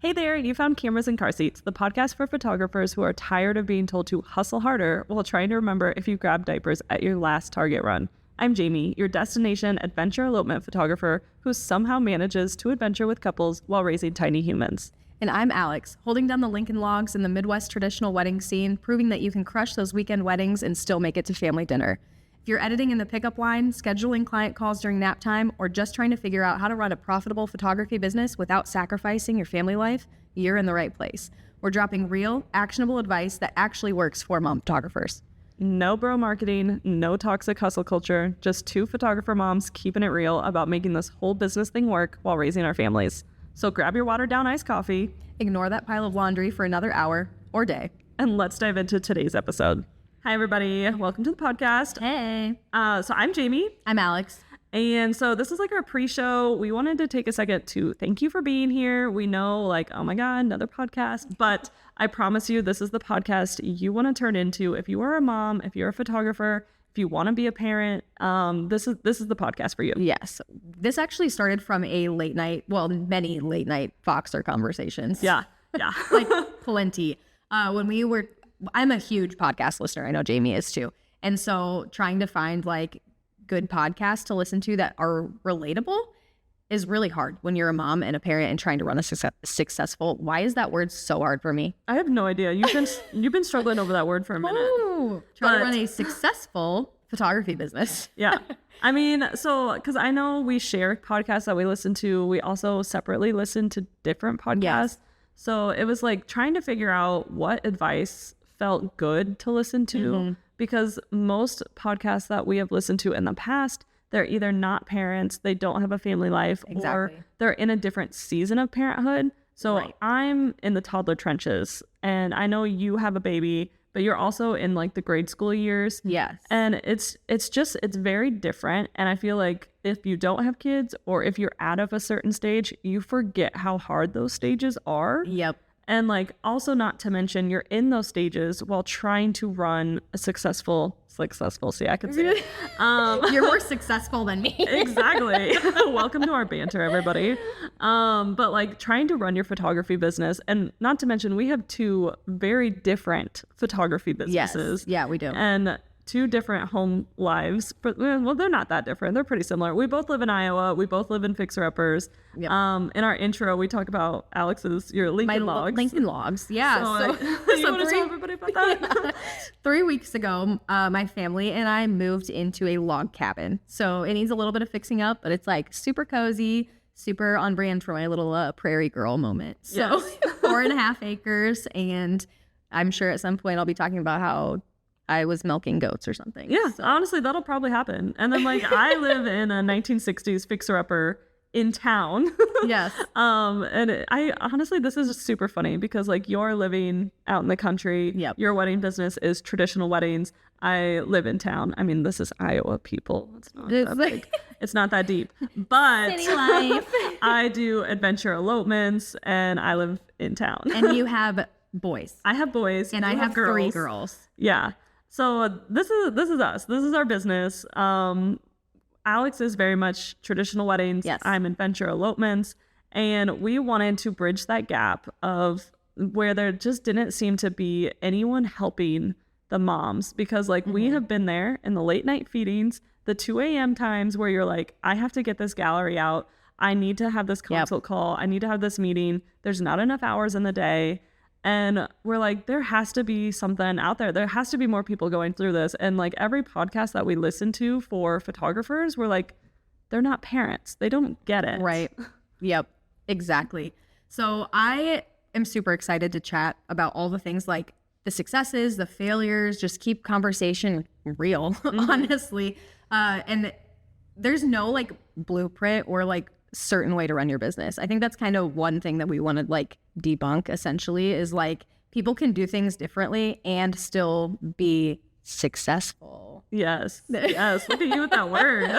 Hey there, you found Cameras and Carseats, the podcast for photographers who are tired of being told to hustle harder while trying to remember if you grabbed diapers at your last Target run. I'm Jamie, your destination adventure elopement photographer who somehow manages to adventure with couples while raising tiny humans. And I'm Alex, holding down the Lincoln logs in the Midwest traditional wedding scene, proving that you can crush those weekend weddings and still make it to family dinner. If you're editing in the pickup line, scheduling client calls during nap time, or just trying to figure out how to run a profitable photography business without sacrificing your family life, you're in the right place. We're dropping real, actionable advice that actually works for mom photographers. No bro marketing, no toxic hustle culture, just two photographer moms keeping it real about making this whole business thing work while raising our families. So grab your watered down iced coffee, Ignore that pile of laundry for another hour or day. and let's dive into today's episode. Hi, everybody. Welcome to the podcast. Hey. So I'm Jamie. I'm Alex. And so this is like our pre-show. We wanted to take a second to thank you for being here. We know, like, oh my God, another podcast. But I promise you, this is the podcast you want to turn into. If you are a mom, if you're a photographer, if you want to be a parent, this is the podcast for you. Yes. This actually started from a late night, many late night Voxer conversations. Yeah. Like plenty. I'm a huge podcast listener. I know Jamie is too. And so trying to find like good podcasts to listen to that are relatable is really hard when you're a mom and a parent and trying to run a successful. Why is that word so hard for me? I have no idea. You've been struggling over that word for a minute. Ooh, trying to run a successful photography business. Yeah. I mean, so, because I know we share podcasts that we listen to. We also separately listen to different podcasts. Yes. So it was like trying to figure out what advice felt good to listen to, because most podcasts that we have listened to in the past, they're either not parents, they don't have a family life, or they're in a different season of parenthood. So I'm in the toddler trenches, and I know you have a baby, but you're also in like the grade school years. Yes. And it's very different. And I feel like if you don't have kids, or if you're out of a certain stage, you forget how hard those stages are. Yep. And like, also not to mention, you're in those stages while trying to run a successful, see, I can see it. You're more successful than me. Exactly. Welcome to our banter, everybody. But like trying to run your photography business, and not to mention, we have two very different photography businesses. Yes. Yeah, we do. And two different home lives. But, well, they're not that different. They're pretty similar. We both live in Iowa. We both live in fixer-uppers. Yep. In our intro, we talk about your Lincoln logs. Lincoln logs. Yeah. So you want to tell everybody about that? Yeah. 3 weeks ago, my family and I moved into a log cabin. So it needs a little bit of fixing up, but it's like super cozy, super on brand for my little prairie girl moment. So 4.5 acres. And I'm sure at some point I'll be talking about how I was milking goats or something. Yeah, so. Honestly, that'll probably happen. And then like I live in a 1960s fixer-upper in town. Yes. I honestly, this is super funny because like you're living out in the country. Yep. Your wedding business is traditional weddings. I live in town. I mean, this is Iowa, people. It's not that big. It's not that deep. But City life. I do adventure elopements, and I live in town. And you have boys. I have boys. And I have girls. 3 girls. Yeah. So this is us. This is our business. Alex is very much traditional weddings. Yes. I'm adventure elopements. And we wanted to bridge that gap of where there just didn't seem to be anyone helping the moms, because like we have been there in the late night feedings, the 2 a.m. times where you're like, I have to get this gallery out. I need to have this consult call. I need to have this meeting. There's not enough hours in the day. And we're like, there has to be something out there. There has to be more people going through this. And like every podcast that we listen to for photographers, we're like, they're not parents. They don't get it. Right. Yep. Exactly. So I am super excited to chat about all the things like the successes, the failures, just keep conversation real, honestly. And there's no like blueprint or like certain way to run your business. I think that's kind of one thing that we want to like debunk essentially, is like people can do things differently and still be successful. Yes. Yes. Look at you with that word.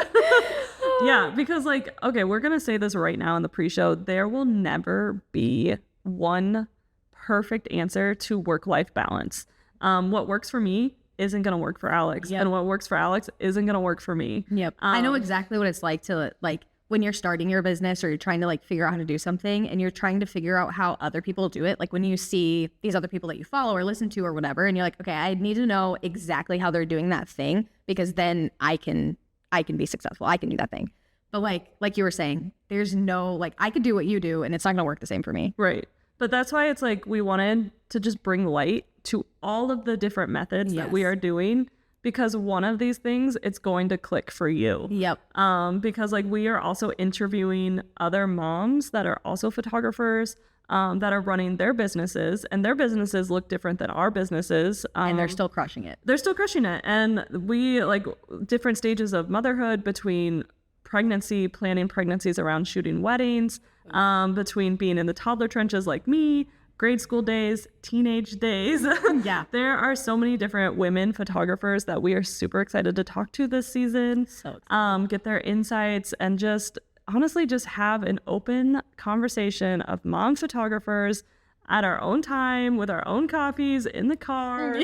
Yeah, because like, okay, we're going to say this right now in the pre-show. There will never be one perfect answer to work-life balance. What works for me isn't going to work for Alex. Yep. And what works for Alex isn't going to work for me. Yep. I know exactly what it's like to like when you're starting your business or you're trying to like figure out how to do something and you're trying to figure out how other people do it, like when you see these other people that you follow or listen to or whatever, and you're like, okay, I need to know exactly how they're doing that thing because then I can be successful. I can do that thing. But like you were saying, there's no, like, I could do what you do and it's not going to work the same for me. Right. But that's why it's like we wanted to just bring light to all of the different methods that we are doing, because one of these things, it's going to click for you. Yep. Because like we are also interviewing other moms that are also photographers, that are running their businesses, and their businesses look different than our businesses. And they're still crushing it. They're still crushing it. And we like different stages of motherhood, between pregnancy, planning pregnancies around shooting weddings, between being in the toddler trenches like me, grade school days, teenage days. Yeah. There are so many different women photographers that we are super excited to talk to this season. So excited. Get their insights and just honestly just have an open conversation of mom photographers at our own time with our own coffees in the car.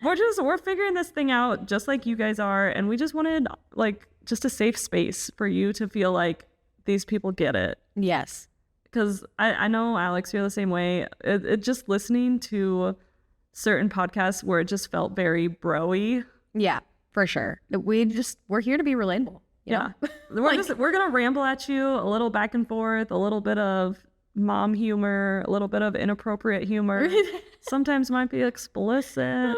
We're figuring this thing out just like you guys are, and we just wanted like just a safe space for you to feel like these people get it. Yes. Because I know, Alex, you're the same way. It just listening to certain podcasts where it just felt very bro-y. Yeah, for sure. We're here to be relatable. Yeah. We're going to ramble at you a little back and forth, a little bit of mom humor, a little bit of inappropriate humor. Sometimes might be explicit.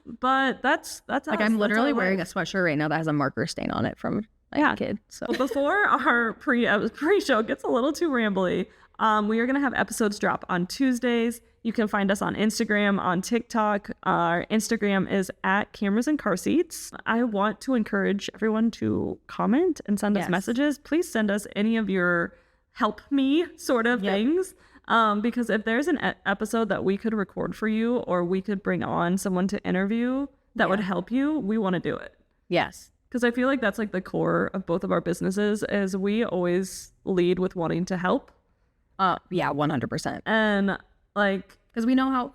But that's like, I'm literally wearing a sweatshirt right now that has a marker stain on it from my kid. So before our pre-show gets a little too rambly, we are going to have episodes drop on Tuesdays. You can find us on Instagram, on TikTok. Our Instagram is at Cameras and Carseats. I want to encourage everyone to comment and send us messages. Please send us any of your help me sort of things. Because if there's an episode that we could record for you, or we could bring on someone to interview that would help you, we want to do it. Yes. Because I feel like that's like the core of both of our businesses, is we always lead with wanting to help. Yeah, 100%. And like, because we know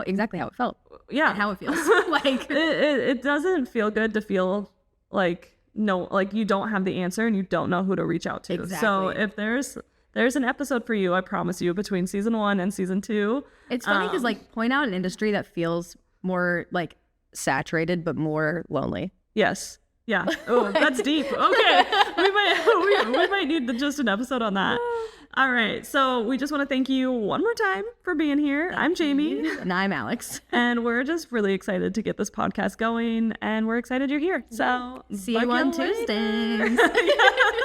exactly how it felt. Yeah. And how it feels. Like it doesn't feel good to feel like you don't have the answer and you don't know who to reach out to. Exactly. So if there's an episode for you, I promise you, between season 1 and season 2. It's funny because like, point out an industry that feels more like saturated but more lonely. Yes. Yeah. Oh, that's deep. Okay. We might need just an episode on that. All right. So we just want to thank you one more time for being here. I'm Jamie. And I'm Alex. And we're just really excited to get this podcast going. And we're excited you're here. So see you on Tuesdays. Yeah.